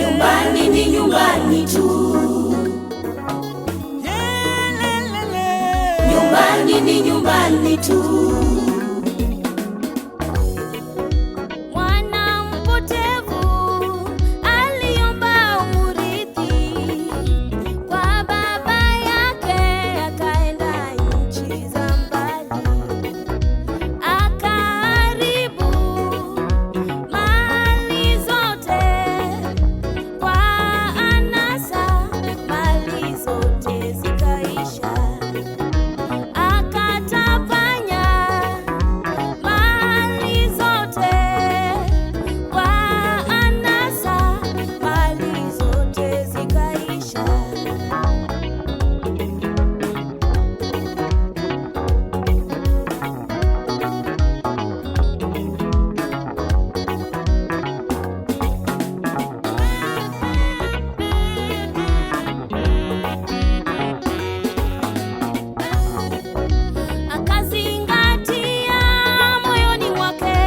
Nyumbani ni nyumbani tu. Nyumbani ni nyumbani tu. Mwana mpotevu aliomba urithi kwa baba yake, akaenda nchi za mbali, akaharibu mali zote kwa anasa, mali zote zikaisha. Akatapanya mali zote kwa anasa, mali zote zikaisha. Akazingatia moyoni mwake,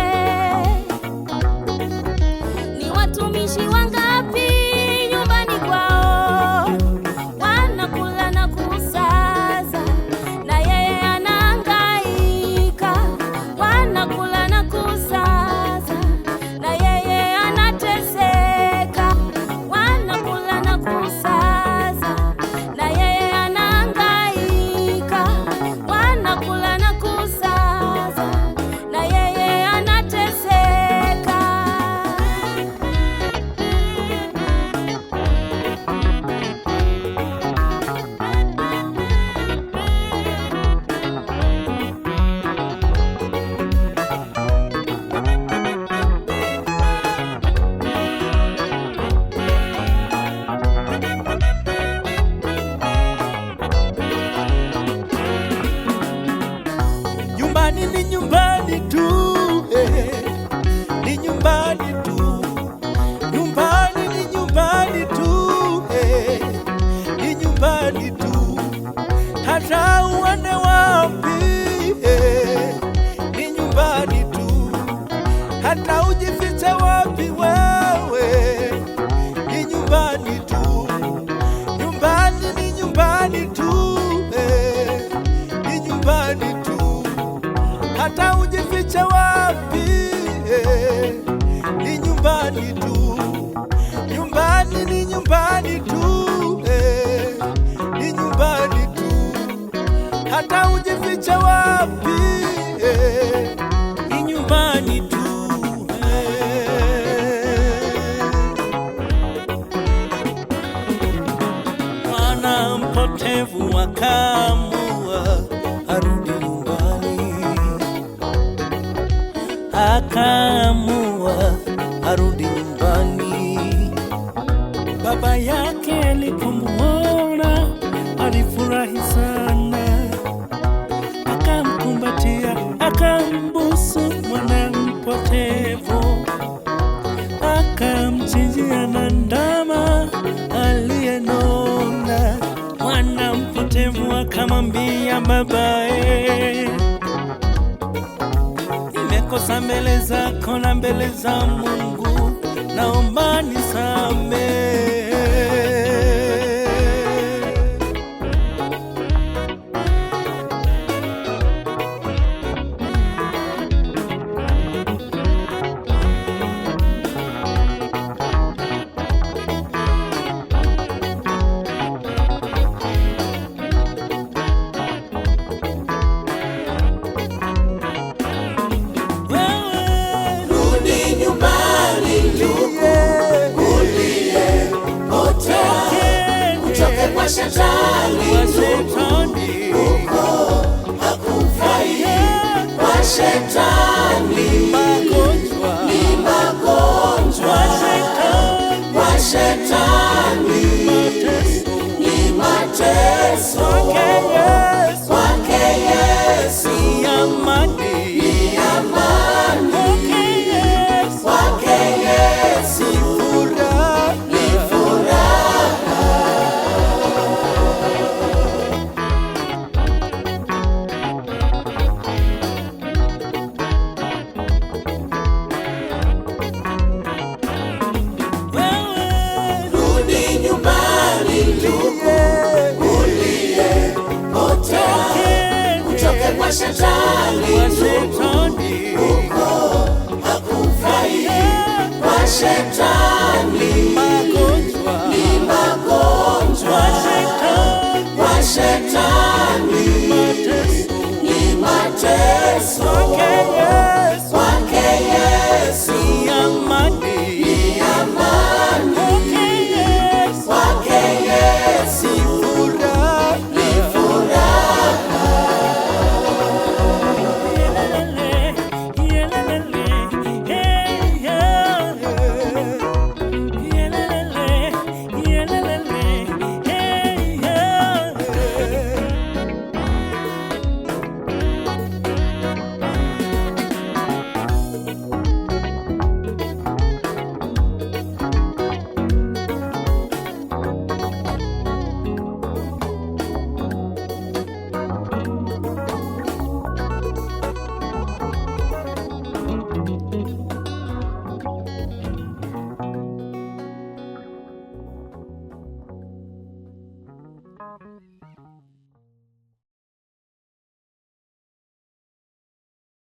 ni watumishi wangapi nyumbani kwao wanakula na kusaza, na yeye anahangaika. Wanakula na kusaza, na yeye anateseka. Wanakula na kusaza, na yeye anahangaika. Wanakula na kusaza, na yeye anateseka. Nyumbani ni nyumbani tu, ni nyumbani tu. Nyumbani ni nyumbani tu, ni nyumbani tu. Hata uende wapi, ni nyumbani tu. Hata ujifiche wapi wewe, ni nyumbani tu. Nyumbani ni nyumbani tu, ni nyumbani tu. Hata ujifiche wapi, ni nyumbani tu. Nyumbani ni nyumbani tu, ni nyumbani tu. Hata ujifiche wapi, ni nyumbani tu. Mwana mpotevu akaamua arudi nyumbani, akaamua arudi nyumbani. Baba yake alipomuona alifurahi sana, akamkumbatia, akambusu mwana mpotevu, akamchinjia na ndama aliyenona. Mwana mpotevu akamwambia babaye, nimekosa mbele zako na mbele za Mungu, naomba nisamehe. Rudi nyumbani ndugu, uliyepotea. Utoke kwa shetani ndugu, huko hakufai. Kwa shetani ni magonjwa, kwa shetani ni mateso, kwake Yesu ni amani. Kwake Yesu ni furaha. kwa shetani, huko hakufai kwa shetani.